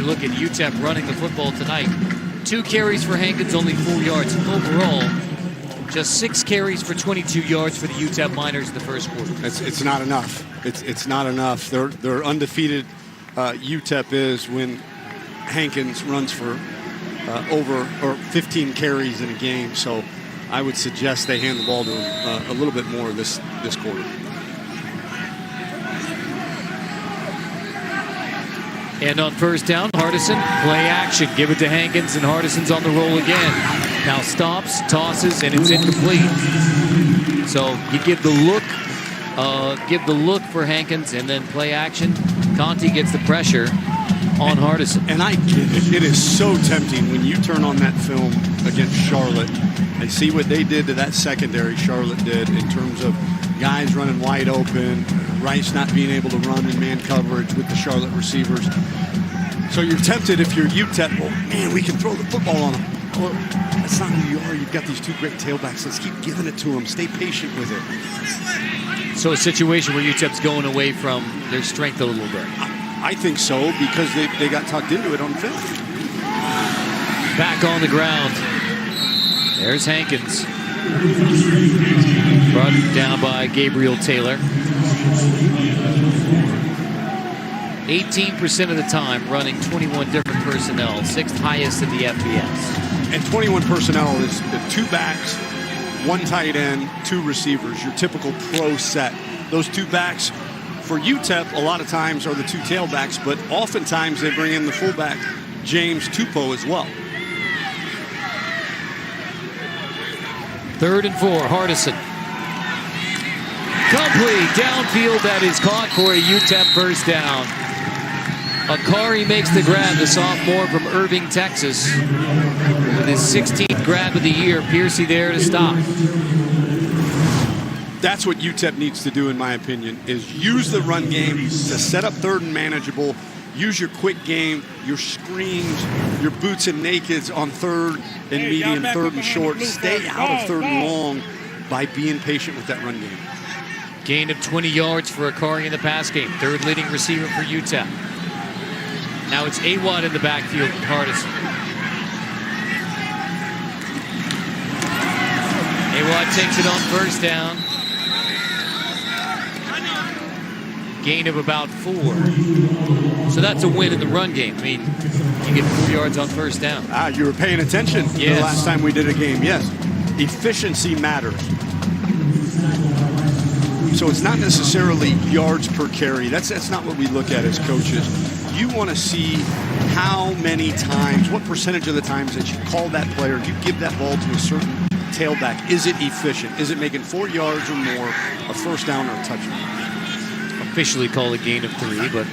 look at UTEP running the football tonight, 2 carries for Hankins, only 4 yards. Overall, just 6 carries for 22 yards for the UTEP Miners in the first quarter. It's not enough. It's not enough. They're undefeated. UTEP is when Hankins runs for over 15 carries in a game. So I would suggest they hand the ball to him a little bit more this quarter. And on first down, Hardison, play action. Give it to Hankins, and Hardison's on the roll again. Now stops, tosses, and it's incomplete. So you give the look for Hankins, and then play action. Conti gets the pressure on Hardison. And I get it. It is so tempting when you turn on that film against Charlotte and see what they did to that secondary Charlotte did in terms of guys running wide open, Rice not being able to run in man coverage with the Charlotte receivers. So you're tempted if you're UTEP, well, man, we can throw the football on them. Well, that's not who you are. You've got these 2 great tailbacks. Let's keep giving it to them. Stay patient with it. So a situation where UTEP's going away from their strength a little bit. I think so, because they got tucked into it on film. Back on the ground. There's Hankins. Brought down by Gabriel Taylor. 18% of the time running 21 different personnel, 6th highest in the FBS. And 21 personnel is 2 backs, 1 tight end, 2 receivers, your typical pro set. Those 2 backs for UTEP a lot of times are the 2 tailbacks, but oftentimes they bring in the fullback, James Tupou, as well. 3rd and 4, Hardison. Complete downfield, that is caught for a UTEP first down. Akari makes the grab, the sophomore from Irving, Texas. With his 16th grab of the year, Piercy there to stop. That's what UTEP needs to do, in my opinion, is use the run game to set up 3rd and manageable. Use your quick game, your screens, your boots and nakeds on 3rd and medium, 3rd and short. Stay out of 3rd and long by being patient with that run game. Gain of 20 yards for Akari in the pass game. 3rd leading receiver for UTEP. Now it's Awad in the backfield with Hardison. Awad takes it on first down. Gain of about 4. So that's a win in the run game. I mean, you get 4 yards on first down. You were paying attention the last time we did a game. Yes, efficiency matters. So it's not necessarily yards per carry. That's not what we look at as coaches. You want to see how many times, what percentage of the times that you call that player, you give that ball to a certain tailback. Is it efficient? Is it making 4 yards or more, a first down or a touchdown? Officially call a gain of 3, but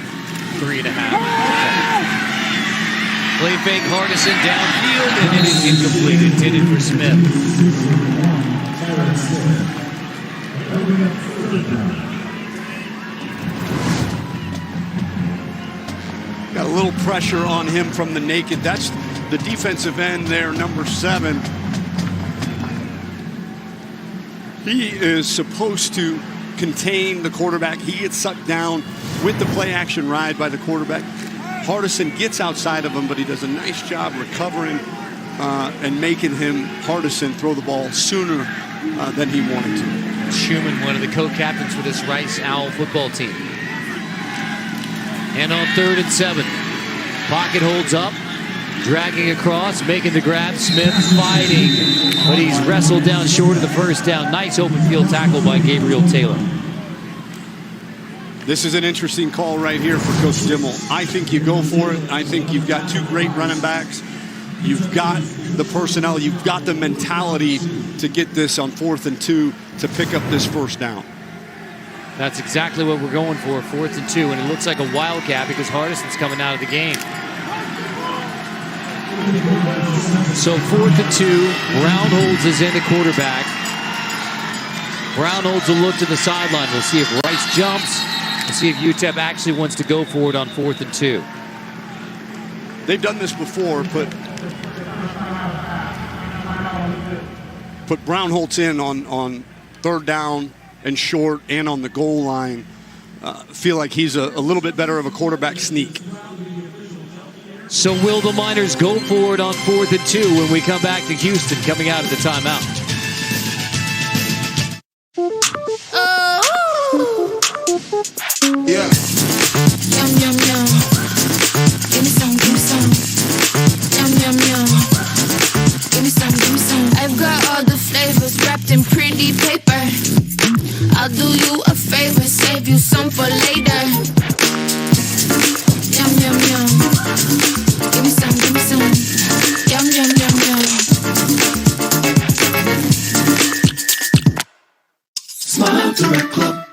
3.5. Play fake, Hardison downfield, and it is incomplete, intended for Smith. Got a little pressure on him from the naked. That's the defensive end there, number 7. He is supposed to contain the quarterback. He gets sucked down with the play action ride by the quarterback. Hardison gets outside of him, but he does a nice job recovering and making him, Hardison, throw the ball sooner than he wanted to. Schumann, one of the co-captains for this Rice Owl football team. And on 3rd and 7, pocket holds up, dragging across, making the grab. Smith fighting, but he's wrestled down short of the first down. Nice open field tackle by Gabriel Taylor. This is an interesting call right here for Coach Dimmel. I think you go for it. I think you've got 2 great running backs. You've got the personnel. You've got the mentality to get this on 4th and 2 to pick up this first down. That's exactly what we're going for, 4th and 2, and it looks like a wildcat because Hardison's coming out of the game. So 4th and 2, Brown holds his in at quarterback. Brown holds a look to the sideline. We'll see if Rice jumps. We'll see if UTEP actually wants to go for it on 4th and 2. They've done this before, put Brown Holtz in on 3rd down and short and on the goal line. Feel like he's a little bit better of a quarterback sneak. So will the Miners go for it on 4th and 2 when we come back to Houston coming out of the timeout? Yeah. Yum, yum, yum. Give me some, give me some. Yum, yum, yum. Give me some. I've got all the flavors wrapped in pretty paper. I'll do you a favor, save you some for later. Yum, yum, yum. Give me some, give me some. Yum, yum, yum, yum. Smile Direct Club.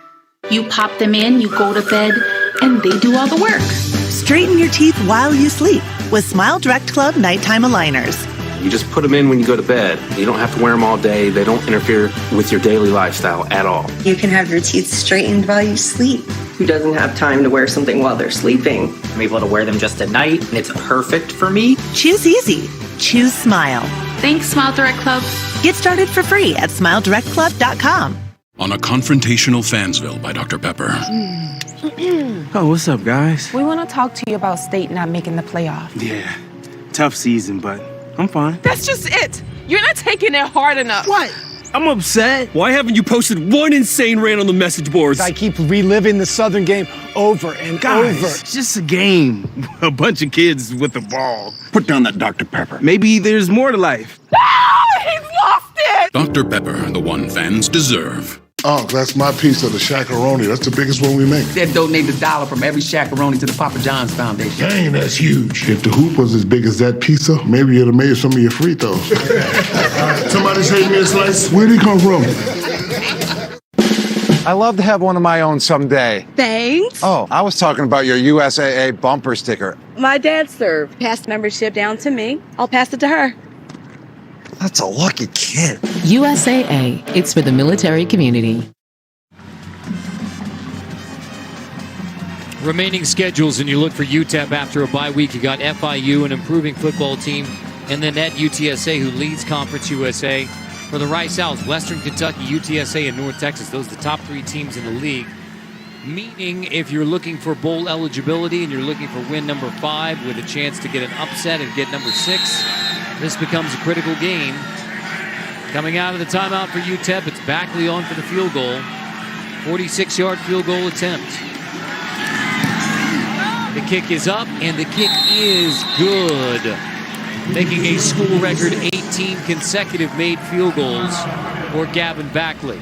You pop them in, you go to bed, and they do all the work. Straighten your teeth while you sleep with Smile Direct Club nighttime aligners. You just put them in when you go to bed. You don't have to wear them all day. They don't interfere with your daily lifestyle at all. You can have your teeth straightened while you sleep. Who doesn't have time to wear something while they're sleeping? I'm able to wear them just at night, and it's perfect for me. Choose easy. Choose Smile. Thanks, Smile Direct Club. Get started for free at SmileDirectClub.com. On A Confrontational Fansville by Dr. Pepper. Oh, what's up, guys? We want to talk to you about State not making the playoffs. Yeah, tough season, but I'm fine. That's just it. You're not taking it hard enough. What? I'm upset. Why haven't you posted one insane rant on the message boards? I keep reliving the Southern game over and over. It's just a game. A bunch of kids with the ball. Put down that Dr. Pepper. Maybe there's more to life. No! He's lost it! Dr. Pepper, the one fans deserve. Oh, that's my piece of the shakaroni. That's the biggest one we make. They've donated $1 from every shakaroni to the Papa John's Foundation. Dang, that's huge. If the hoop was as big as that pizza, maybe you'd have made some of your free throws. Somebody save me a slice. Where'd he come from? I'd love to have one of my own someday. Thanks. Oh, I was talking about your USAA bumper sticker. My dad served. Passed membership down to me. I'll pass it to her. That's a lucky kid. USAA. It's for the military community. Remaining schedules, and you look for UTEP after a bye week. You got FIU, an improving football team, and then at UTSA, who leads Conference USA. For the Rice Owls, Western Kentucky, UTSA, and North Texas. Those are the top 3 teams in the league. Meaning, if you're looking for bowl eligibility and you're looking for win number 5 with a chance to get an upset and get number 6, this becomes a critical game. Coming out of the timeout for UTEP, it's Backley on for the field goal. 46-yard field goal attempt. The kick is up, and the kick is good. Making a school record 18 consecutive made field goals for Gavin Backley.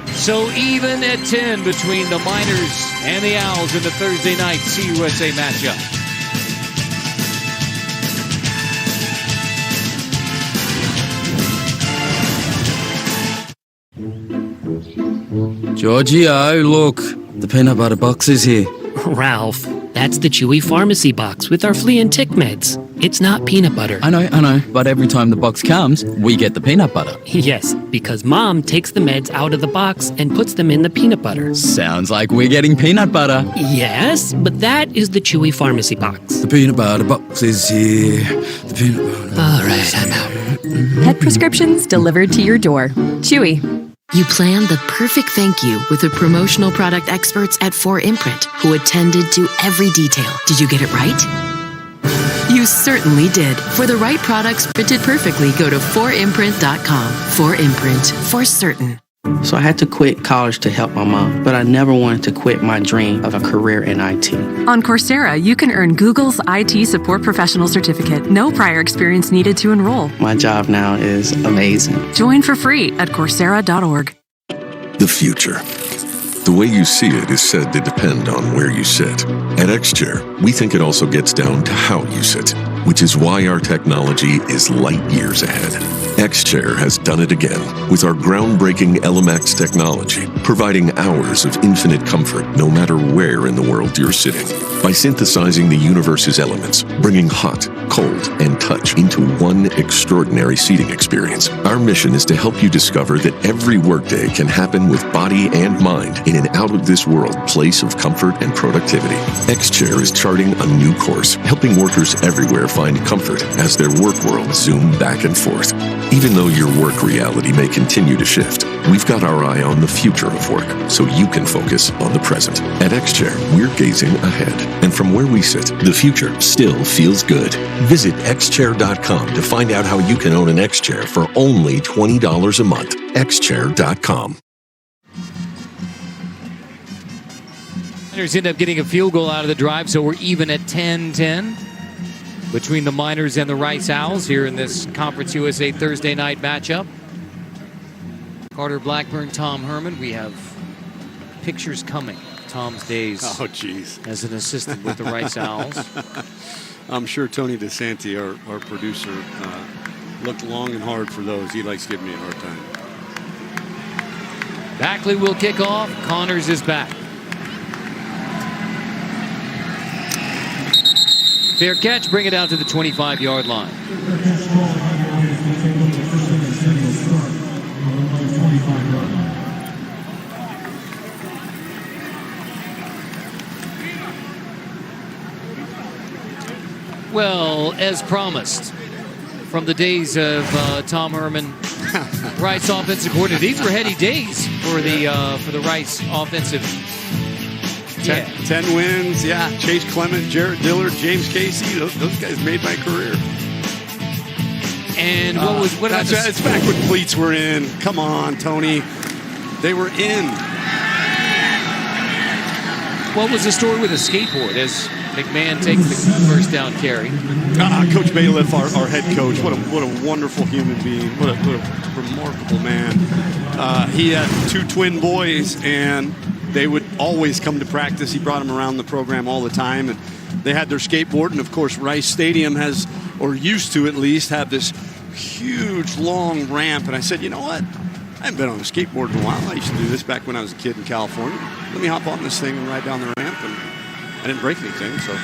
So even at 10 between the Miners and the Owls in the Thursday night CUSA matchup. Giorgio, look, the peanut butter box is here. Ralph, that's the Chewy Pharmacy box with our flea and tick meds. It's not peanut butter. I know, but every time the box comes, we get the peanut butter. Yes, because Mom takes the meds out of the box and puts them in the peanut butter. Sounds like we're getting peanut butter. Yes, but that is the Chewy Pharmacy box. The peanut butter box is here. The peanut butter. All right, I'm out. Pet prescriptions delivered to your door. Chewy. You planned the perfect thank you with the promotional product experts at 4imprint who attended to every detail. Did you get it right? You certainly did. For the right products printed perfectly, go to 4imprint.com. 4imprint, for certain. So I had to quit college to help my mom, but I never wanted to quit my dream of a career in IT. On Coursera, you can earn Google's IT Support Professional Certificate. No prior experience needed to enroll. My job now is amazing. Join for free at Coursera.org. The future. The way you see it is said to depend on where you sit. At XChair, we think it also gets down to how you sit, which is why our technology is light years ahead. XChair has done it again with our groundbreaking LMX technology, providing hours of infinite comfort no matter where in the world you're sitting. By synthesizing the universe's elements, bringing hot, cold, and touch into one extraordinary seating experience. Our mission is to help you discover that every workday can happen with body and mind in an out-of-this-world place of comfort and productivity. X-Chair is charting a new course, helping workers everywhere find comfort as their work worlds zoom back and forth. Even though your work reality may continue to shift, we've got our eye on the future of work so you can focus on the present. At X-Chair, we're gazing ahead. And from where we sit, the future still feels good. Visit xchair.com to find out how you can own an X-Chair for only $20 a month. xchair.com. Miners end up getting a field goal out of the drive, so we're even at 10-10 between the Miners and the Rice Owls here in this Conference USA Thursday night matchup. Carter Blackburn, Tom Herman. We have pictures coming. Tom's days as an assistant with the Rice Owls. I'm sure Tony DeSanti, our producer, looked long and hard for those. He likes giving me a hard time. Backley will kick off. Connors is back. Fair catch, bring it out to the 25-yard line. Well, as promised, from the days of Tom Herman, Rice offensive coordinator, these were heady days for the Rice offensive. 10 wins, yeah. Chase Clement, Jarrett Dillard, James Casey, those guys made my career. And what about it's back when cleats were in. Come on, Tony. They were in. What was the story with the skateboard as McMahon takes the first down carry? Coach Bailiff, our head coach, what a wonderful human being. What a remarkable man. He had two twin boys, and they would always come to practice. He brought them around the program all the time, and they had their skateboard. And of course, Rice Stadium has, or used to at least, have this huge long ramp. And I said, you know what? I haven't been on a skateboard in a while. I used to do this back when I was a kid in California. Let me hop on this thing and ride down the ramp. And I didn't break anything, so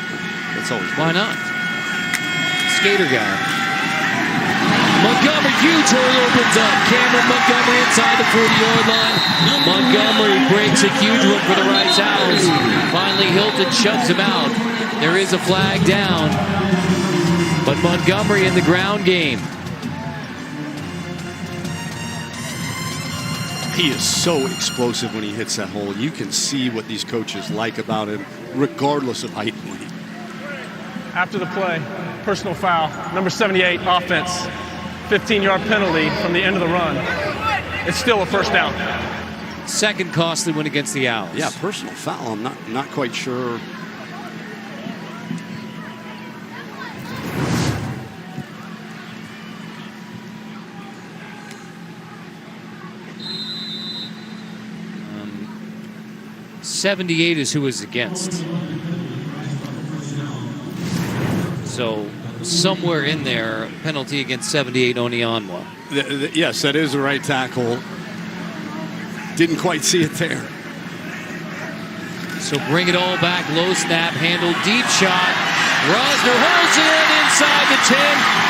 that's always Why good. not? Skater guy. Montgomery, huge hole opens up. Cameron Montgomery inside the 40-yard line. Montgomery breaks a huge one for the Rice Owls. Finally, Hilton shoves him out. There is a flag down. But Montgomery in the ground game. He is so explosive when he hits that hole. You can see what these coaches like about him, regardless of height and weight. After the play, personal foul, number 78, offense. 15-yard penalty from the end of the run. It's still a first down. Second costly one against the Owls. Yeah, personal foul. I'm not quite sure. Um, 78 is who is against. So somewhere in there, penalty against 78 Onionwa. Yes, that is the right tackle. Didn't quite see it there. So bring it all back. Low snap, handled, deep shot. Rosner holds it in inside the 10.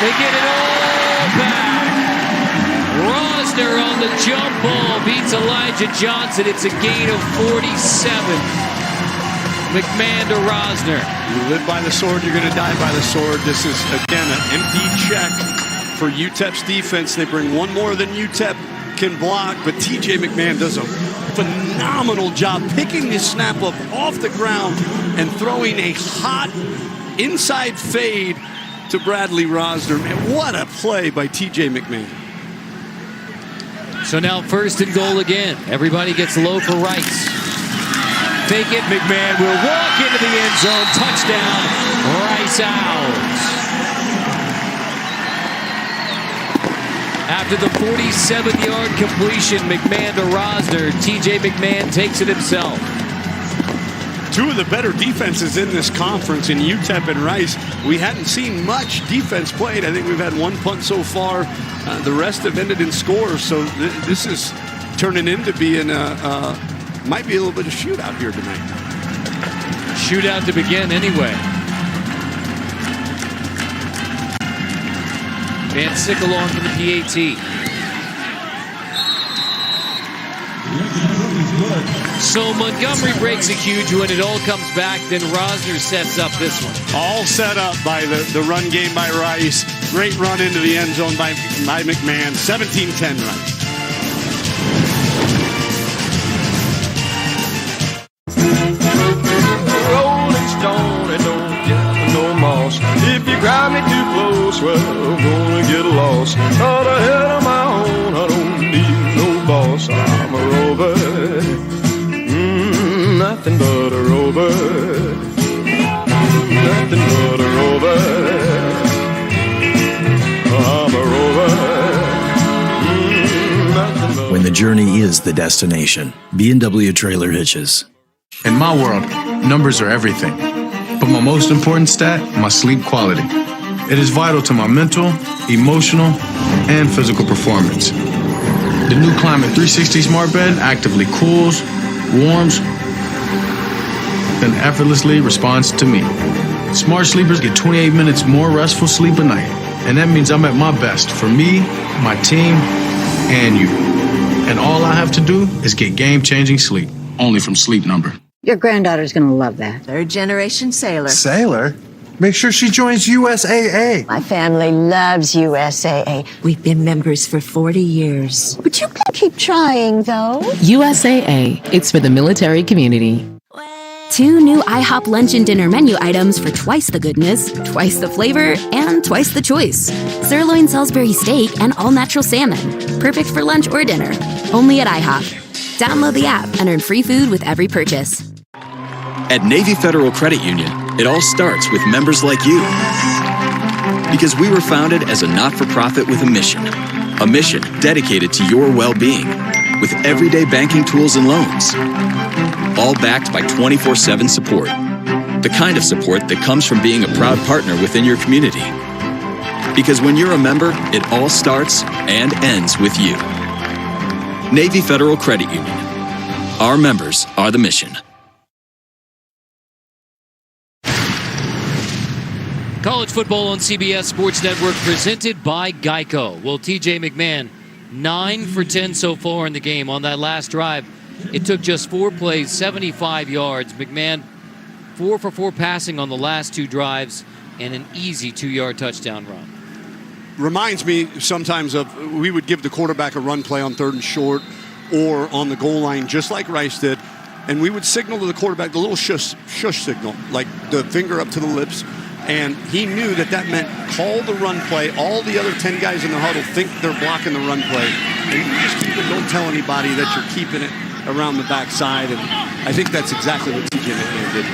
They get it all back. Rosner on the jump ball beats Elijah Johnson. It's a gain of 47. McMahon to Rosner. You live by the sword, you're going to die by the sword. This is, again, an empty check for UTEP's defense. They bring one more than UTEP can block, but TJ McMahon does a phenomenal job picking this snap up off the ground and throwing a hot inside fade to Bradley Rosner. Man, what a play by TJ McMahon. So now first and goal again. Everybody gets low for Rice. Fake it, McMahon will walk into the end zone. Touchdown, Rice Owls. After the 47-yard completion, McMahon to Rosner, TJ McMahon takes it himself. Two of the better defenses in this conference in UTEP and Rice. We hadn't seen much defense played. I think we've had one punt so far. The rest have ended in scores. So this is turning into being might be a little bit of shootout here tonight. Shootout to begin anyway. Van Sickle on for the PAT. So Montgomery breaks a huge one. It all comes back. Then Rosner sets up this one. All set up by the run game by Rice. Great run into the end zone by McMahon. 17-10 Rice. Rolling Stone, it don't get no moss. If you grab me too close, well, I'm gonna get lost. Got a head of my own, I don't need no boss. I'm a rover, nothing but a rover, nothing but a rover. I'm a rover, nothing but. When the journey is the destination, B&W Trailer Hitches. In my world, numbers are everything. But my most important stat, my sleep quality. It is vital to my mental, emotional, and physical performance. The new Climate 360 Smart Bed actively cools, warms, then effortlessly responds to me. Smart sleepers get 28 minutes more restful sleep a night. And that means I'm at my best for me, my team, and you. And all I have to do is get game-changing sleep. Only from Sleep Number. Your granddaughter's gonna love that. Third generation sailor. Sailor? Make sure she joins USAA. My family loves USAA. We've been members for 40 years. But you can keep trying, though. USAA. It's for the military community. 2 new IHOP lunch and dinner menu items for twice the goodness, twice the flavor, and twice the choice. Sirloin Salisbury steak and all-natural salmon. Perfect for lunch or dinner. Only at IHOP. Download the app and earn free food with every purchase. At Navy Federal Credit Union, it all starts with members like you. Because we were founded as a not-for-profit with a mission dedicated to your well-being, with everyday banking tools and loans, all backed by 24/7 support. The kind of support that comes from being a proud partner within your community. Because when you're a member, it all starts and ends with you. Navy Federal Credit Union. Our members are the mission. College football on CBS Sports Network presented by Geico. Well, TJ McMahon, 9 for 10 so far in the game. On that last drive, it took just 4 plays, 75 yards. McMahon, 4 for 4 passing on the last 2 drives, and an easy 2-yard touchdown run. Reminds me sometimes of, we would give the quarterback a run play on 3rd and short or on the goal line, just like Rice did, and we would signal to the quarterback the little shush signal, like the finger up to the lips. And he knew that meant call the run play. All the other 10 guys in the huddle think they're blocking the run play. And you just keep it, don't tell anybody that you're keeping it around the backside. And I think that's exactly what TJ McMahon did.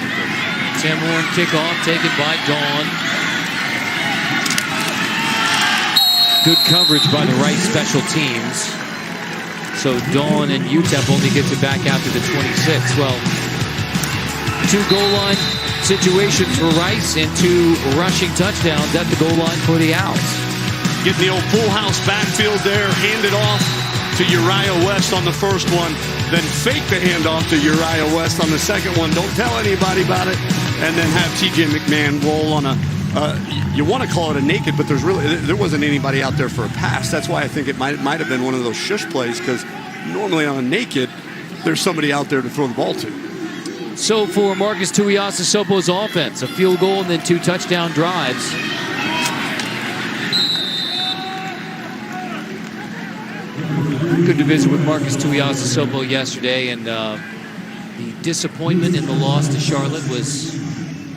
Sam Warren kickoff taken by Dawn. Good coverage by the Rice special teams. So Dawn and UTEP only gets it back after the 26. Well, 2 goal line situations for Rice and 2 rushing touchdowns at the goal line for the Owls. Getting the old full house backfield there, hand it off to Uriah West on the first one, then fake the handoff to Uriah West on the second one. Don't tell anybody about it, and then have TJ McMahon roll on a, you want to call it a naked, but there wasn't anybody out there for a pass. That's why I think it might have been one of those shush plays, because normally on a naked, there's somebody out there to throw the ball to. So for Marcus Tuiasosopo's offense, a field goal and then 2 touchdown drives. Good to visit with Marcus Tuiasosopo yesterday, and the disappointment in the loss to Charlotte was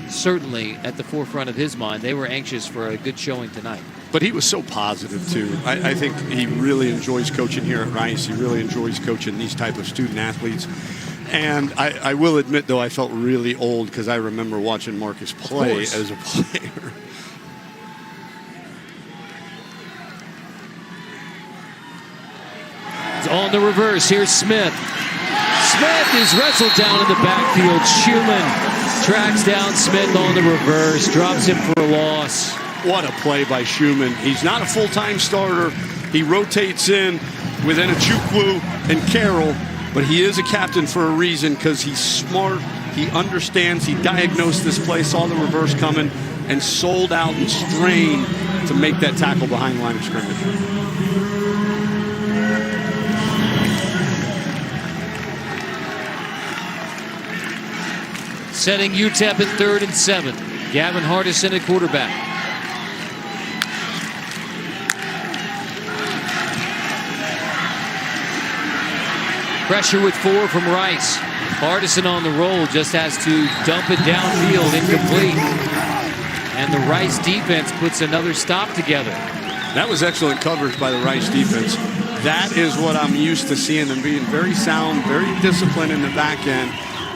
certainly at the forefront of his mind. They were anxious for a good showing tonight. But he was so positive, too. I think he really enjoys coaching here at Rice. He really enjoys coaching these type of student athletes. And I will admit, though, I felt really old because I remember watching Marcus play as a player. On the reverse, here's Smith. Smith is wrestled down in the backfield. Schumann tracks down Smith on the reverse, drops him for a loss. What a play by Schumann. He's not a full-time starter. He rotates in with Enechukwu and Carroll, but he is a captain for a reason, because he's smart, He understands. He diagnosed this play, saw the reverse coming, and sold out and strained to make that tackle behind line of scrimmage. Setting UTEP at 3rd and 7. Gavin Hardison at quarterback. Pressure with 4 from Rice. Hardison on the roll, just has to dump it downfield, incomplete. And the Rice defense puts another stop together. That was excellent coverage by the Rice defense. That is what I'm used to seeing them being very sound, very disciplined in the back end.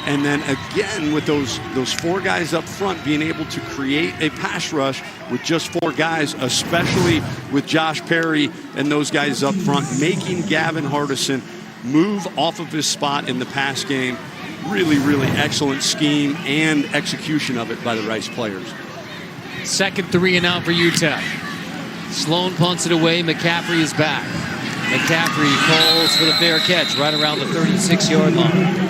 And then again, with those 4 guys up front, being able to create a pass rush with just 4 guys, especially with Josh Perry and those guys up front, making Gavin Hardison move off of his spot in the pass game. Really, really excellent scheme and execution of it by the Rice players. Second 3 and out for UTEP. Sloan punts it away. McCaffrey is back. McCaffrey falls for the fair catch right around the 36-yard line.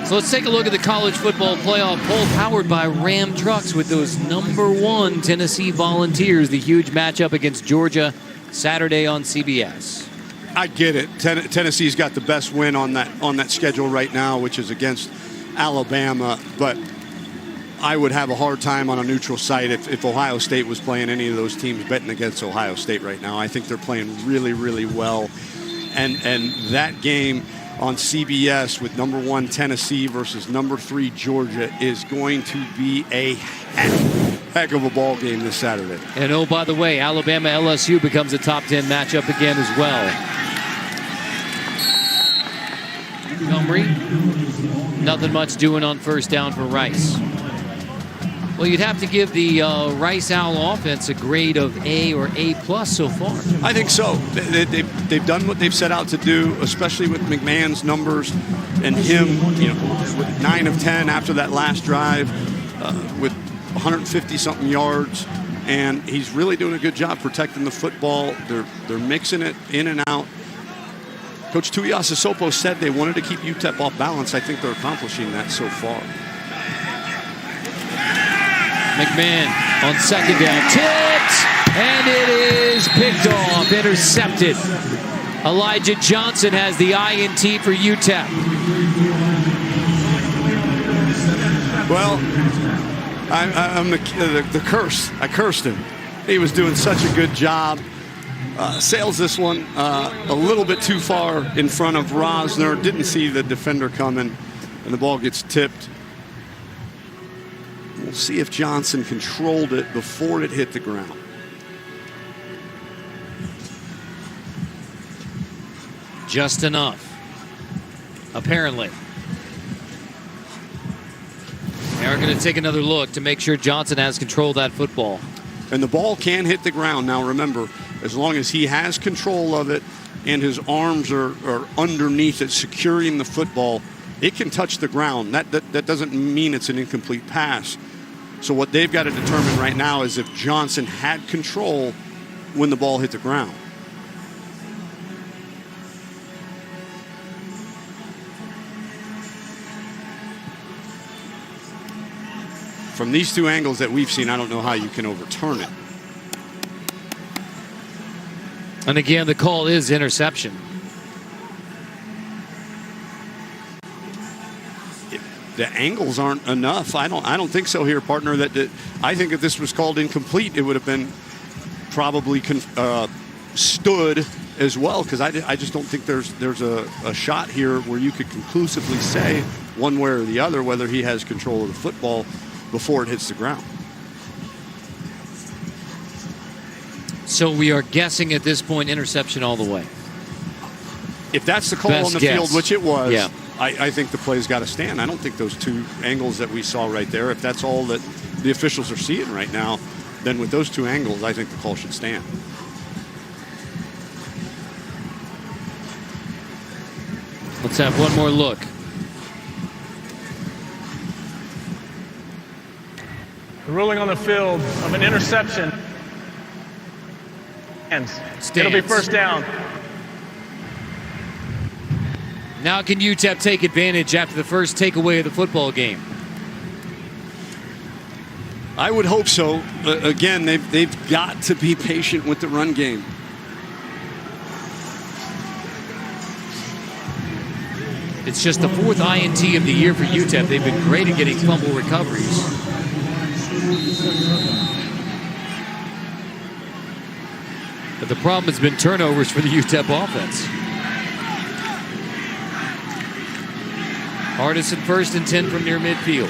So let's take a look at the college football playoff poll powered by Ram Trucks with those #1 Tennessee Volunteers. The huge matchup against Georgia Saturday on CBS. I get it. Tennessee's got the best win on that schedule right now, which is against Alabama. But I would have a hard time on a neutral site if Ohio State was playing any of those teams betting against Ohio State right now. I think they're playing really, really well. And that game on CBS with #1 Tennessee versus #3 Georgia is going to be a heck of a ball game this Saturday. And oh, by the way, Alabama-LSU becomes a top 10 matchup again as well. Montgomery, nothing much doing on first down for Rice. Well, you'd have to give the Rice Owl offense a grade of A or A+ so far. I think so. They've done what they've set out to do, especially with McMahon's numbers and him, with 9 of 10 after that last drive, with 150-something yards, and he's really doing a good job protecting the football. They're mixing it in and out. Coach Tuiasosopo said they wanted to keep UTEP off balance. I think they're accomplishing that so far. McMahon on second down, tipped, and it is picked off, intercepted. Elijah Johnson has the INT for UTEP. Well, I'm the curse. I cursed him. He was doing such a good job. Sails this one a little bit too far in front of Rosner. Didn't see the defender coming, and the ball gets tipped. We'll see if Johnson controlled it before it hit the ground. Just enough, apparently. They're going to take another look to make sure Johnson has control of that football. And the ball can hit the ground. Now remember, as long as he has control of it and his arms are underneath it securing the football, it can touch the ground. That doesn't mean it's an incomplete pass. So what they've got to determine right now is if Johnson had control when the ball hit the ground. From these 2 angles that we've seen, I don't know how you can overturn it. And again, the call is interception. The angles aren't enough. I don't think so here, partner. I think if this was called incomplete, it would have been probably stood as well, because I just don't think there's a shot here where you could conclusively say one way or the other whether he has control of the football before it hits the ground. So we are guessing at this point interception all the way. If that's the call Best on the guess. field, which it was, yeah. I think the play's got to stand. I don't think those 2 angles that we saw right there, if that's all that the officials are seeing right now, then with those 2 angles, I think the call should stand. Let's have one more look. The ruling on the field of an interception. It'll be first down. Now can UTEP take advantage after the first takeaway of the football game? I would hope so. Again, they've got to be patient with the run game. It's just the 4th INT of the year for UTEP. They've been great at getting fumble recoveries. But the problem has been turnovers for the UTEP offense. Hardison 1st and 10 from near midfield.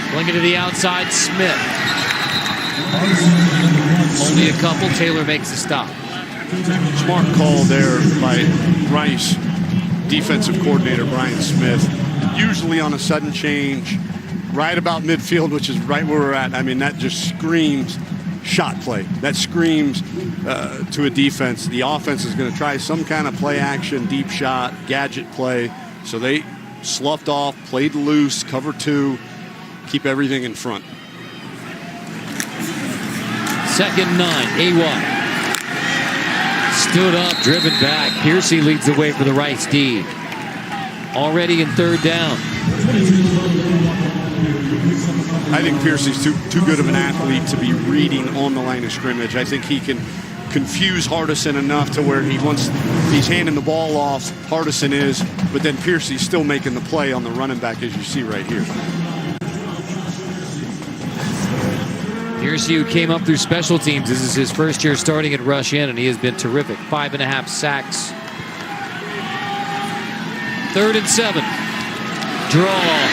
Flinging to the outside, Smith. Only a couple. Taylor makes a stop. Smart call there by Rice, defensive coordinator Brian Smith. Usually on a sudden change, right about midfield, which is right where we're at. I mean, that just screams shot play. That screams to a defense. The offense is going to try some kind of play action, deep shot, gadget play. So they sloughed off, played loose, cover 2, keep everything in front. 2nd and 9, AY. Stood up, driven back. Piercy leads the way for the Rice D. Already in 3rd down. I think Piercy's too good of an athlete to be reading on the line of scrimmage. I think he can confuse Hardison enough to where he's handing the ball off. Hardison is, but then Piercy's still making the play on the running back, as you see right here. Piercy, who came up through special teams. This is his 1st year starting at rush in, and he has been terrific. 5.5 sacks. 3rd and 7. Draw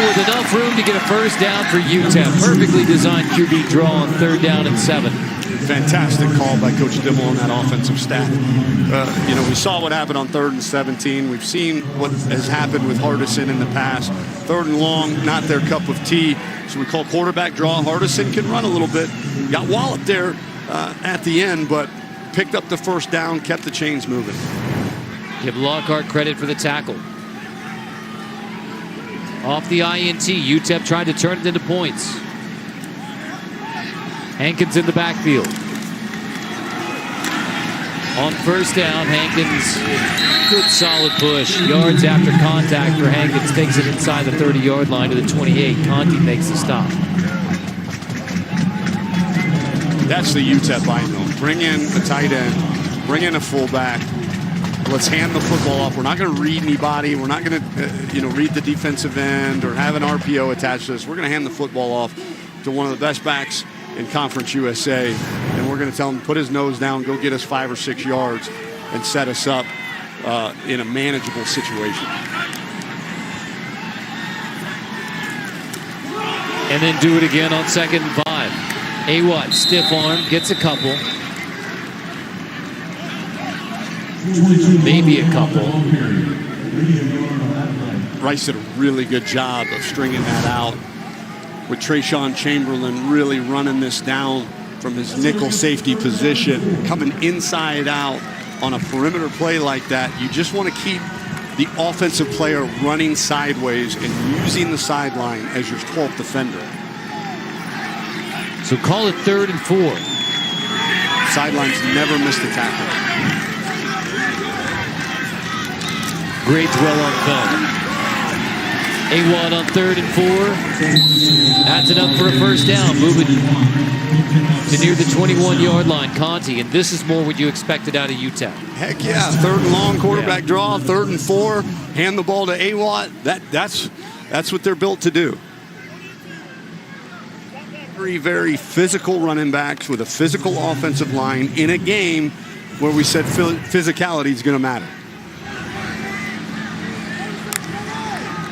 with enough room to get a 1st down for UTEP. Perfectly designed QB draw on 3rd down and 7. Fantastic call by Coach Dibble and that offensive staff. We saw what happened on 3rd and 17. We've seen what has happened with Hardison in the past. 3rd and long, not their cup of tea. So we call quarterback draw. Hardison can run a little bit. Got walloped there at the end, but picked up the 1st down, kept the chains moving. Give Lockhart credit for the tackle. Off the INT, UTEP tried to turn it into points. Hankins in the backfield. On 1st down, Hankins, good solid push. Yards after contact for Hankins, takes it inside the 30-yard line to the 28. Conti makes the stop. That's the UTEP binomial. Bring in a tight end, bring in a fullback. Let's hand the football off. We're not going to read anybody. We're not going to, read the defensive end or have an RPO attached to this. We're going to hand the football off to one of the best backs in Conference USA, and we're going to tell him, put his nose down, go get us 5 or 6 yards, and set us up in a manageable situation. And then do it again on 2nd and 5. Awatt, stiff arm, gets a couple. Maybe a couple. Rice did a really good job of stringing that out, with Trayshawn Chamberlain really running this down from his nickel safety position, coming inside out on a perimeter play like that. You just want to keep the offensive player running sideways and using the sideline as your 12th defender. So call it 3rd and 4. Sidelines never missed a tackle. Great throw on film. A1 on 3rd and 4. That's enough for a 1st down. Moving to near the 21-yard line. Conti, and this is more what you expected out of UTEP. Heck yeah. 3rd and long, quarterback draw, 3rd and 4. Hand the ball to Awatt. That's what they're built to do. Very, very physical running backs with a physical offensive line in a game where we said physicality is going to matter.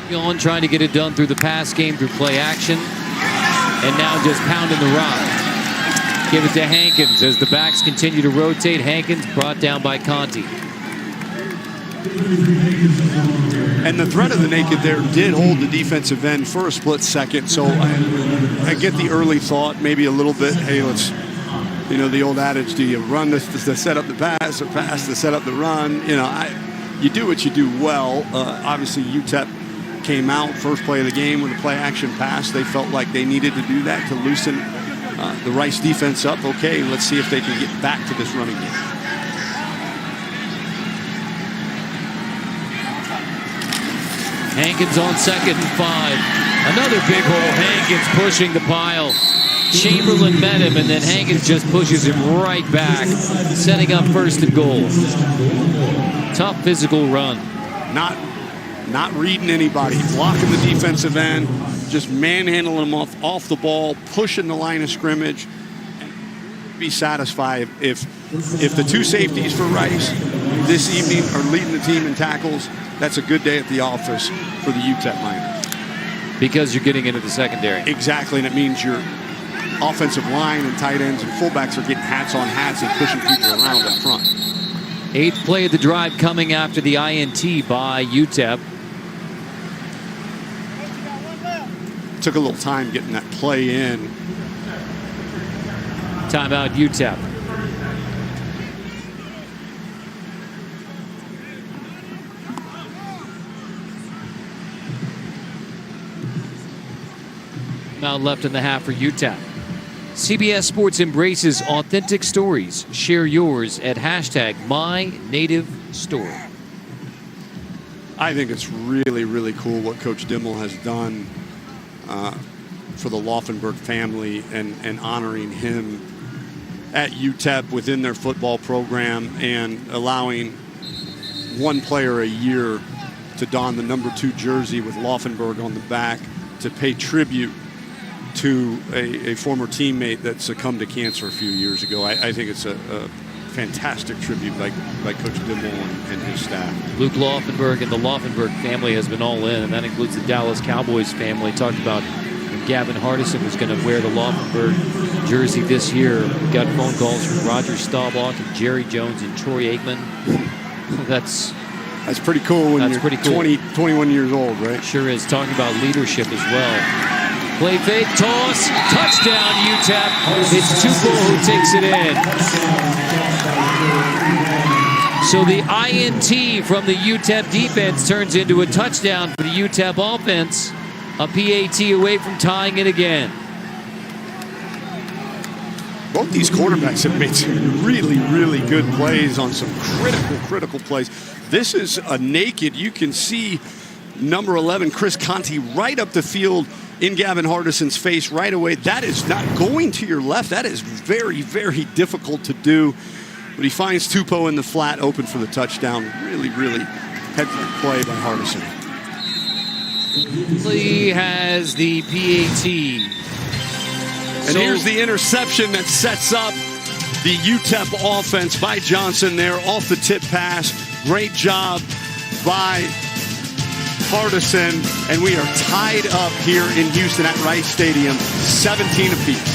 On trying to get it done through the pass game, through play action, and now just pounding the rock. Give it to Hankins as the backs continue to rotate. Hankins brought down by Conti. And the threat of the naked there did hold the defensive end for a split second. So I get the early thought, maybe a little bit, hey, let's, the old adage, do you run this to set up the pass or pass to set up the run? You do what you do well. Obviously, UTEP came out first play of the game with a play action pass. They felt like they needed to do that to loosen the Rice defense up. Okay, let's see if they can get back to this running game. Hankins on 2nd and 5. Another big hole. Hankins pushing the pile. Chamberlain met him, and then Hankins just pushes him right back, setting up 1st and goal. Tough physical run. Not reading anybody, blocking the defensive end, just manhandling them off the ball, pushing the line of scrimmage. And be satisfied if the 2 safeties for Rice this evening are leading the team in tackles. That's a good day at the office for the UTEP Miners. Because you're getting into the secondary. Exactly, and it means your offensive line and tight ends and fullbacks are getting hats on hats and pushing people around up front. 8th play of the drive coming after the INT by UTEP. Took a little time getting that play in. Timeout UTEP. Now left in the half for UTEP. CBS Sports embraces authentic stories. Share yours at #MyNativeStory. I think it's really, really cool what Coach Dimmel has done for the Laufenberg family and honoring him at UTEP within their football program and allowing one player a year to don the number 2 jersey with Laufenberg on the back to pay tribute to a former teammate that succumbed to cancer a few years ago. I think it's a fantastic tribute by Coach Dimmel and his staff. Luke Laufenberg and the Laufenberg family has been all in, and that includes the Dallas Cowboys family. Talked about when Gavin Hardison was going to wear the Laufenberg jersey this year. We got phone calls from Roger Staubach and Jerry Jones and Troy Aikman. That's pretty cool when you're 21 years old, right? Sure is. Talking about leadership as well. Play fake, toss, touchdown UTEP. It's Tupou who takes it in. So the INT from the UTEP defense turns into a touchdown for the UTEP offense. A PAT away from tying it again. Both these quarterbacks have made some really, really good plays on some critical plays. This is a naked, you can see number 11, Chris Conti, right up the field in Gavin Hardison's face right away. That is not going to your left. That is very, very difficult to do. But he finds Tupou in the flat, open for the touchdown. Really, really excellent play by Hardison. Lee has the PAT. And here's the interception that sets up the UTEP offense by Johnson there off the tip pass. Great job by Hardison, and we are tied up here in Houston at Rice Stadium, 17 apiece.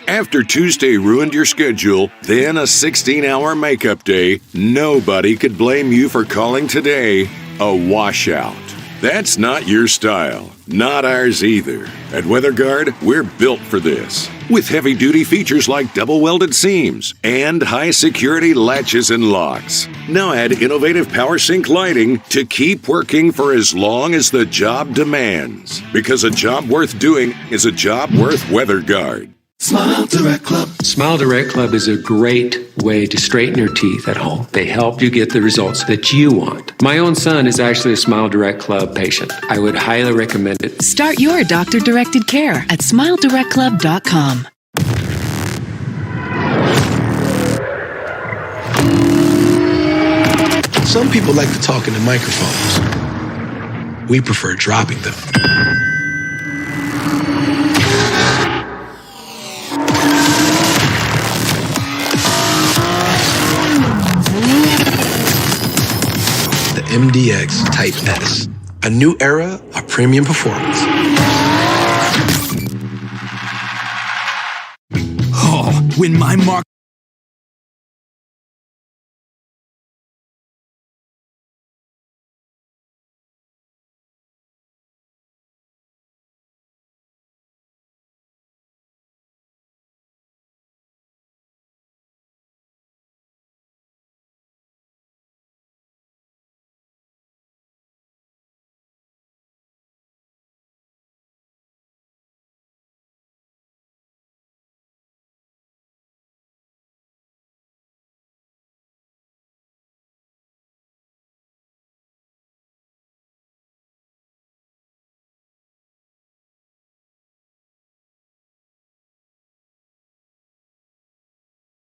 After Tuesday ruined your schedule, then a 16-hour makeup day, nobody could blame you for calling today a washout. That's not your style. Not ours either. At WeatherGuard, we're built for this. With heavy-duty features like double-welded seams and high-security latches and locks. Now add innovative power sync lighting to keep working for as long as the job demands. Because a job worth doing is a job worth WeatherGuard. Smile Direct Club. Smile Direct Club is a great way to straighten your teeth at home. They help you get the results that you want. My own son is actually a Smile Direct Club patient. I would highly recommend it. Start your doctor-directed care at SmileDirectClub.com. Some people like to talk into microphones. We prefer dropping them. MDX Type S, a new era of premium performance. Oh, when my mark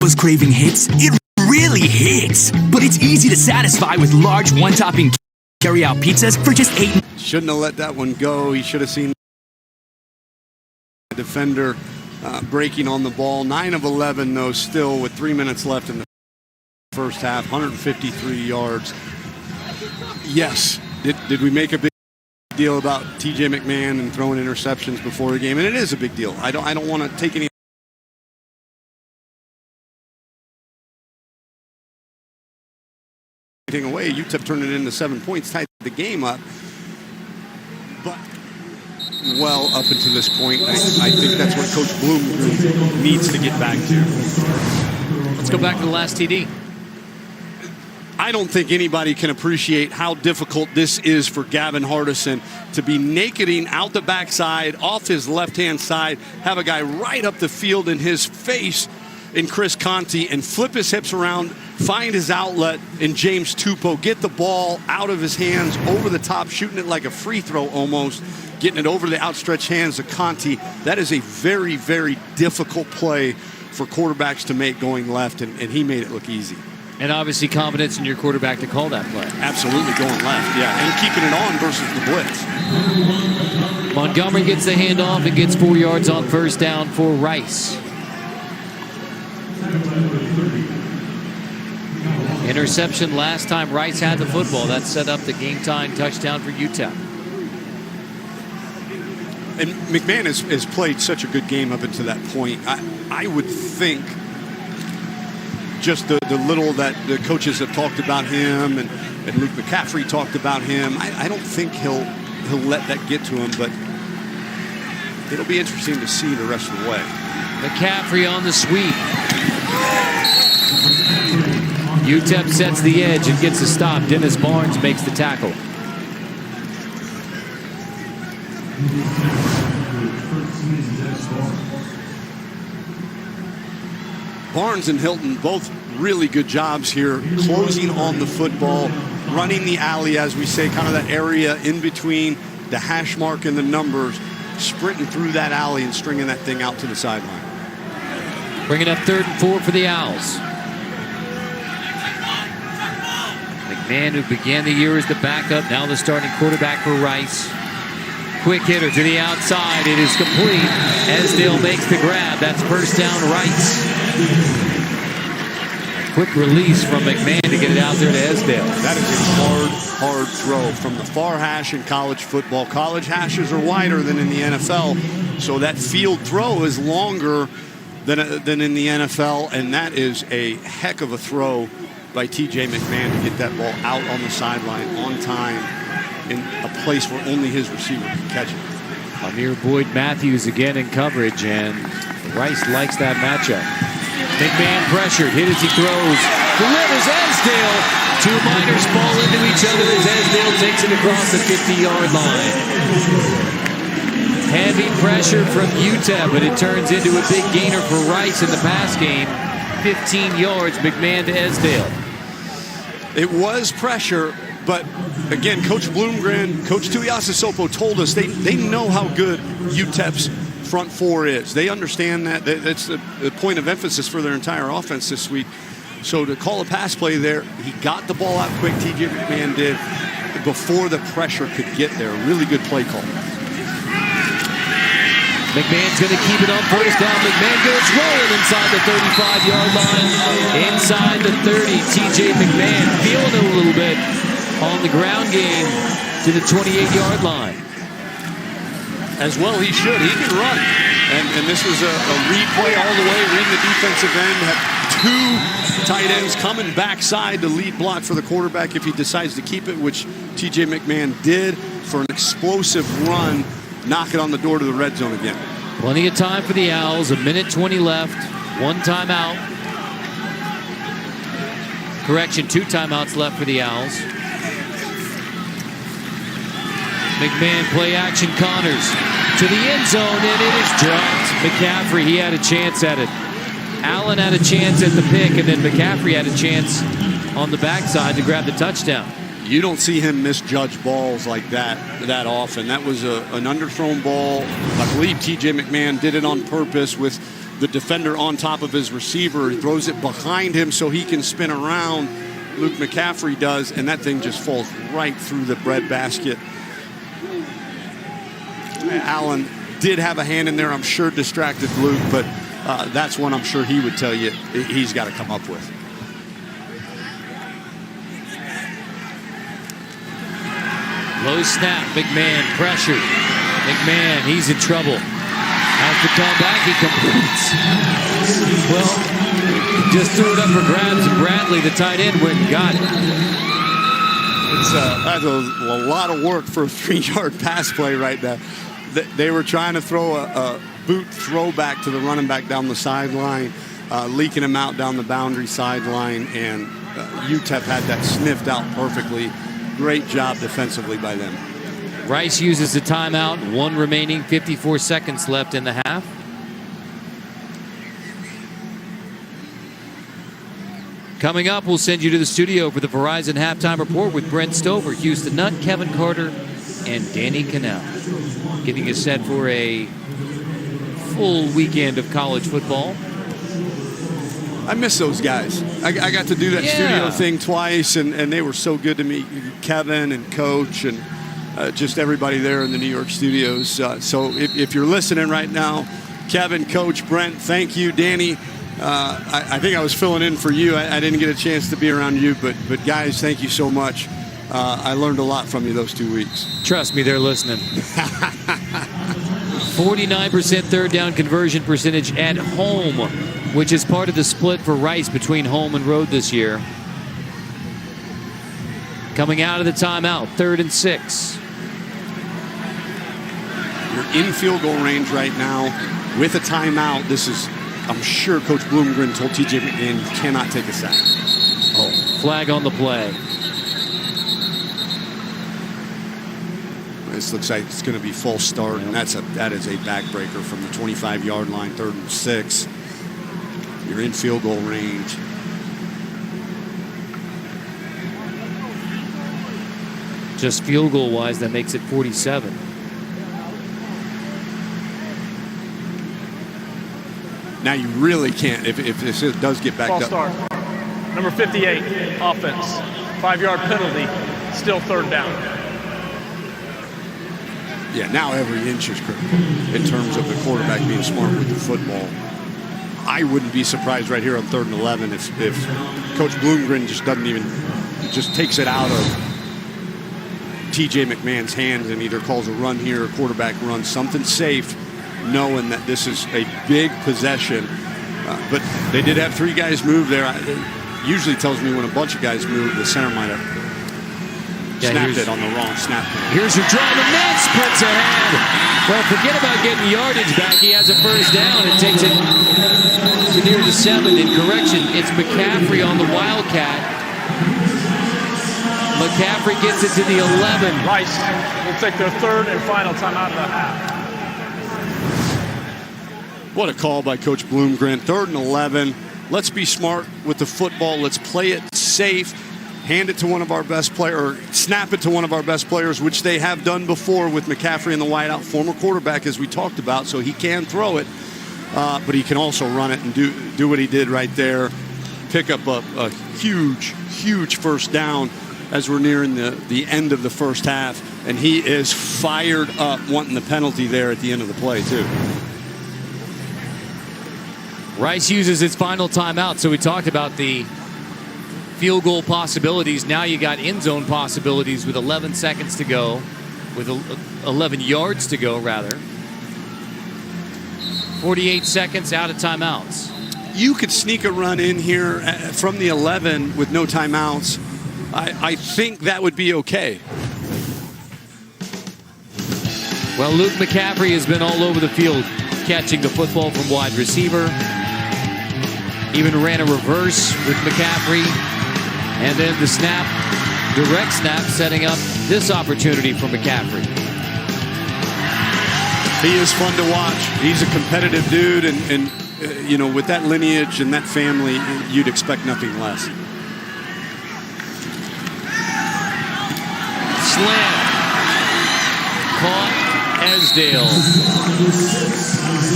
those craving hits? It really hits. But it's easy to satisfy with large one-topping carry-out pizzas for just $8. Shouldn't have let that one go. He should have seen the defender breaking on the ball. 9 of 11, though, still with 3 minutes left in the first half. 153 yards. Yes. Did we make a big deal about TJ McMahon and throwing interceptions before the game? And it is a big deal. I don't want to take anything away. UTEP turned it into 7 points, tied the game up. But well, up until this point, I think that's what Coach Bloom needs to get back to. Let's go back to the last TD. I don't think anybody can appreciate how difficult this is for Gavin Hardison to be nakeding out the backside, off his left-hand side, have a guy right up the field in his face in Chris Conti and flip his hips around, find his outlet in James Tupou, get the ball out of his hands, over the top, shooting it like a free throw almost, getting it over the outstretched hands of Conti. That is a very, very difficult play for quarterbacks to make going left, and he made it look easy. And obviously confidence in your quarterback to call that play. Absolutely going left, yeah, and keeping it on versus the blitz. Montgomery gets the handoff and gets 4 yards on first down for Rice. Interception last time Rice had the football. That set up the game-tying touchdown for UTEP. And McMahon has played such a good game up until that point. I would think just the little that the coaches have talked about him and Luke McCaffrey talked about him, I don't think he'll let that get to him, but it'll be interesting to see the rest of the way. McCaffrey on the sweep. UTEP sets the edge and gets a stop. Dennis Barnes makes the tackle. Barnes and Hilton both really good jobs here, closing on the football, running the alley, as we say, kind of that area in between the hash mark and the numbers, sprinting through that alley and stringing that thing out to the sideline. Bringing up 3rd and 4 for the Owls. McMahon, who began the year as the backup, now the starting quarterback for Rice. Quick hitter to the outside. It is complete. Esdale makes the grab. That's first down Rice. Quick release from McMahon to get it out there to Esdale. That is a hard throw from the far hash in college football. College hashes are wider than in the NFL, so that field throw is longer than in the NFL, and that is a heck of a throw by TJ McMahon to get that ball out on the sideline on time in a place where only his receiver can catch it. Amir Boyd Matthews again in coverage, and Rice likes that matchup. McMahon pressured, hit as he throws, delivers Esdale. 2 Miners fall into each other as Esdale takes it across the 50-yard line. Heavy pressure from UTEP, but it turns into a big gainer for Rice in the pass game. 15 yards, McMahon to Esdale. It was pressure, but again, Coach Bloomgren, Coach Tuiasosopo told us they know how good UTEP's front four is. They understand that. That's the point of emphasis for their entire offense this week. So to call a pass play there, he got the ball out quick, TJ McMahon did, before the pressure could get there. Really good play call. McMahon's going to keep it on first down. McMahon goes rolling inside the 35-yard line. Inside the 30, TJ McMahon feeling it a little bit on the ground game to the 28-yard line. As well he should. He can run. And this was a read play all the way. Ring the defensive end. Had 2 tight ends coming backside to lead block for the quarterback if he decides to keep it, which TJ McMahon did for an explosive run. Knock it on the door to the red zone again. Plenty of time for the Owls. 1:20 left. 1 timeout. Correction, 2 timeouts left for the Owls. McMahon play action Connors to the end zone, and it is dropped. McCaffrey, he had a chance at it. Allen had a chance at the pick, and then McCaffrey had a chance on the backside to grab the touchdown. You don't see him misjudge balls like that often. That was an underthrown ball. I believe TJ McMahon did it on purpose with the defender on top of his receiver. He throws it behind him so he can spin around. Luke McCaffrey does, and that thing just falls right through the breadbasket. Allen did have a hand in there, I'm sure distracted Luke, but that's one I'm sure he would tell you he's got to come up with. Low snap, McMahon pressured. McMahon, he's in trouble. Has to come back, he completes. Well, just threw it up for grabs, and Bradley, the tight end, went and got it. That's a lot of work for a 3-yard pass play right there. They were trying to throw a boot throwback to the running back down the sideline, leaking him out down the boundary sideline, and UTEP had that sniffed out perfectly. Great job defensively by them. Rice uses the timeout, 1 remaining, 54 seconds left in the half. Coming up, we'll send you to the studio for the Verizon Halftime Report with Brent Stover, Houston Nutt, Kevin Carter, and Danny Cannell. Getting us set for a full weekend of college football. I miss those guys. I got to do that studio thing twice, and they were so good to me. Kevin and Coach and just everybody there in the New York studios. So if you're listening right now, Kevin, Coach, Brent, thank you. Danny, I think I was filling in for you. I didn't get a chance to be around you, but guys, thank you so much. I learned a lot from you those 2 weeks. Trust me, they're listening. 49% third down conversion percentage at home, which is part of the split for Rice between home and road this year. Coming out of the timeout, 3rd and 6. You're in field goal range right now with a timeout. This is, I'm sure Coach Bloomgren told TJ McMahon you cannot take a sack. Oh, flag on the play. This looks like it's going to be false start, and that is a backbreaker from the 25-yard line, 3rd and 6. You're in field goal range. Just field goal wise, that makes it 47. Now you really can't, if this does get backed False up. start. Number 58, offense. 5-yard penalty, still 3rd down. Yeah, now every inch is critical in terms of the quarterback being smart with the football. I wouldn't be surprised right here on 3rd and 11 if Coach Bloomgren just takes it out of TJ McMahon's hands and either calls a run here or quarterback run, something safe, knowing that this is a big possession. But they did have 3 guys move there. It usually tells me when a bunch of guys move, the center might have snapped it on the wrong snap. Here's your drive, and that sprints ahead. Well, forget about getting yardage back. He has a 1st down and takes it to near the 7. In correction, it's McCaffrey on the Wildcat. McCaffrey gets it to the 11. Rice will take their 3rd and final timeout of the half. What a call by Coach Bloomgren. 3rd and 11. Let's be smart with the football. Let's play it safe. Hand it to one of our best players, or snap it to one of our best players, which they have done before with McCaffrey in the wideout, former quarterback, as we talked about, so he can throw it, but he can also run it and do what he did right there, pick up a huge 1st down as we're nearing the end of the first half, and he is fired up wanting the penalty there at the end of the play, too. Rice uses its final timeout, so we talked about the field goal possibilities. Now you got end zone possibilities with 11 seconds to go, with 11 yards to go, rather. 48 seconds out of timeouts. You could sneak a run in here from the 11 with no timeouts. I think that would be okay. Well, Luke McCaffrey has been all over the field, catching the football from wide receiver. Even ran a reverse with McCaffrey. And then the snap, direct snap, setting up this opportunity for McCaffrey. He is fun to watch. He's a competitive dude, and you know, with that lineage and that family, you'd expect nothing less. Slam. Caught Esdale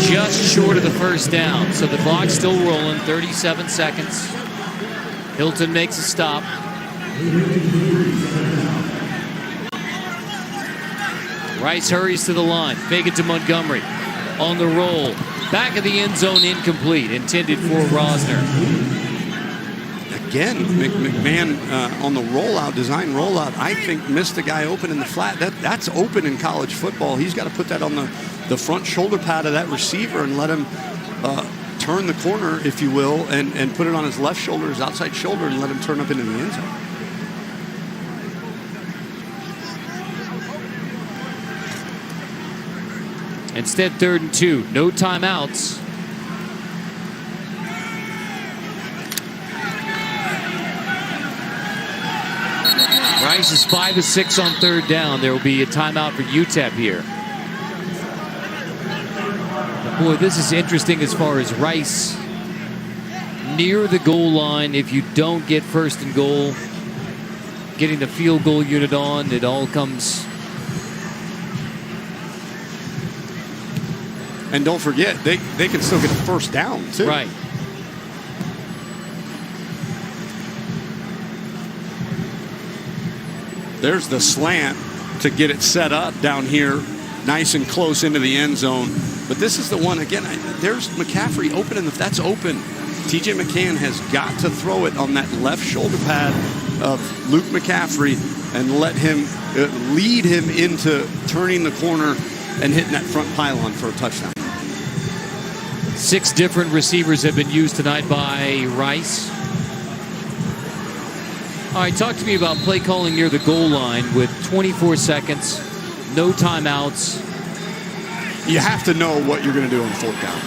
just short of the first down. So the clock's still rolling, 37 seconds. Hilton makes a stop. Rice hurries to the line. Fake it to Montgomery. On the roll. Back of the end zone, incomplete. Intended for Rosner. Again, McMahon on the rollout, design rollout, I think missed the guy open in the flat. That's open in college football. He's got to put that on the front shoulder pad of that receiver and let him turn the corner, if you will, and put it on his left shoulder, his outside shoulder, and let him turn up into the end zone. Instead, 3rd and 2. No timeouts. Rice is 5 of 6 on 3rd down. There will be a timeout for UTEP here. Boy, this is interesting as far as Rice near the goal line. If you don't get 1st and goal, getting the field goal unit on, it all comes. And don't forget, they can still get a 1st down, too. Right. There's the slant to get it set up down here, nice and close into the end zone. But this is the one, again, there's McCaffrey open, and if that's open, TJ McCann has got to throw it on that left shoulder pad of Luke McCaffrey and let him lead him into turning the corner and hitting that front pylon for a touchdown. 6 different receivers have been used tonight by Rice. All right, talk to me about play calling near the goal line with 24 seconds, no timeouts. You have to know what you're going to do on 4th down,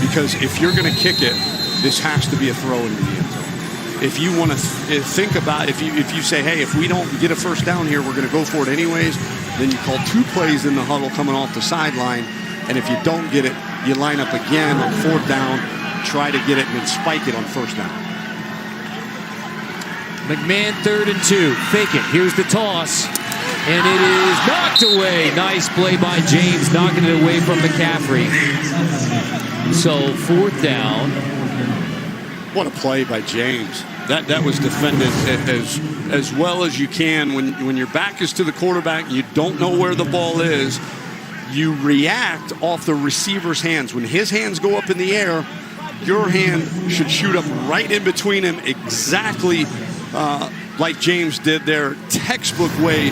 because if you're going to kick it, this has to be a throw into the end zone. If you want to think about, if you say, hey, if we don't get a 1st down here, we're going to go for it anyways, then you call 2 plays in the huddle coming off the sideline, and if you don't get it, you line up again on 4th down, try to get it, and then spike it on 1st down. McMahon 3rd and 2. Fake it. Here's the toss. And it is knocked away. Nice play by James, knocking it away from McCaffrey. So 4th down. What a play by James. That was defended as well as you can. When your back is to the quarterback, you don't know where the ball is. You react off the receiver's hands. When his hands go up in the air, your hand should shoot up right in between him, exactly like James did there. Textbook way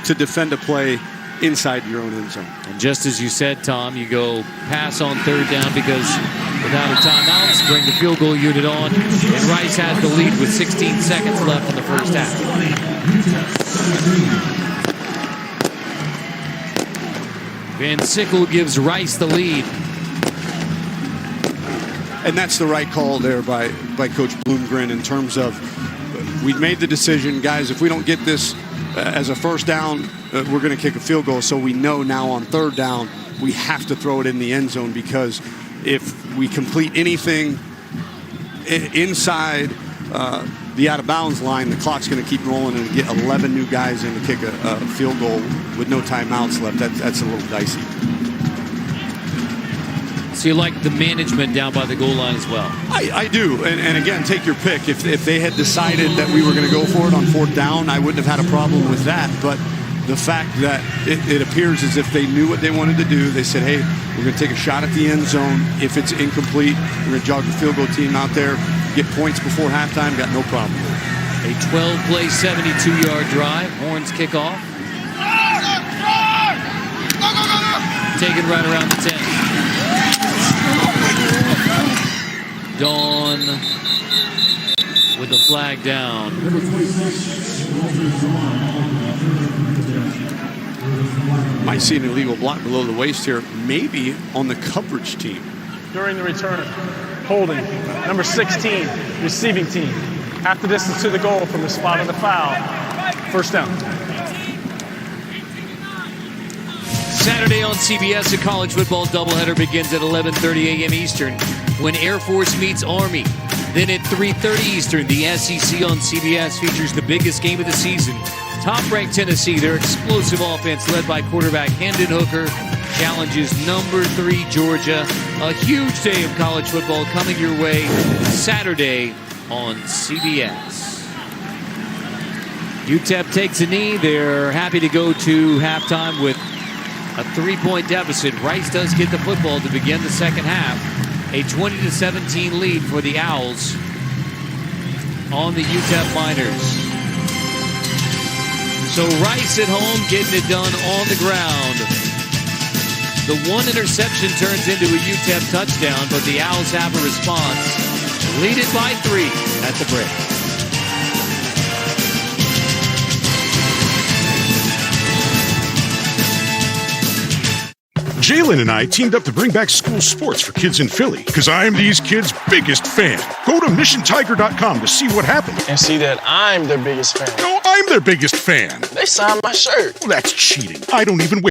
to defend a play inside your own end zone. And just as you said, Tom, you go pass on 3rd down because without a timeout, bring the field goal unit on. And Rice has the lead with 16 seconds left in the 1st half. Van Sickle gives Rice the lead. And that's the right call there by Coach Bloomgren in terms of we've made the decision, guys, if we don't get this as a 1st down, we're going to kick a field goal. So we know now on 3rd down, we have to throw it in the end zone, because if we complete anything inside the out-of-bounds line, the clock's going to keep rolling and get 11 new guys in to kick a field goal with no timeouts left. That's a little dicey. So you like the management down by the goal line as well? I do. And again, take your pick. If they had decided that we were going to go for it on 4th down, I wouldn't have had a problem with that. But the fact that it appears as if they knew what they wanted to do, they said, hey, we're going to take a shot at the end zone. If it's incomplete, we're going to jog the field goal team out there, get points before halftime, got no problem. A 12-play, 72-yard drive. Horns kick off. Taken right around the 10. Dawn with the flag down. Might see an illegal block below the waist here, maybe on the coverage team. During the return, holding, number 16, receiving team. Half the distance to the goal from the spot of the foul. 1st down. Saturday on CBS, a college football doubleheader begins at 11:30 a.m. Eastern when Air Force meets Army. Then at 3:30 Eastern, the SEC on CBS features the biggest game of the season. Top-ranked Tennessee, their explosive offense led by quarterback Hendon Hooker, challenges number 3 Georgia. A huge day of college football coming your way Saturday on CBS. UTEP takes a knee. They're happy to go to halftime with a 3-point deficit. Rice does get the football to begin the second half. A 20-17 lead for the Owls on the UTEP Miners. So Rice at home getting it done on the ground. The one interception turns into a UTEP touchdown, but the Owls have a response. Lead it by 3 at the break. Jalen and I teamed up to bring back school sports for kids in Philly because I'm these kids' biggest fan. Go to missiontiger.com to see what happened. And see that I'm their biggest fan. No, I'm their biggest fan. They signed my shirt. Well, that's cheating. I don't even wear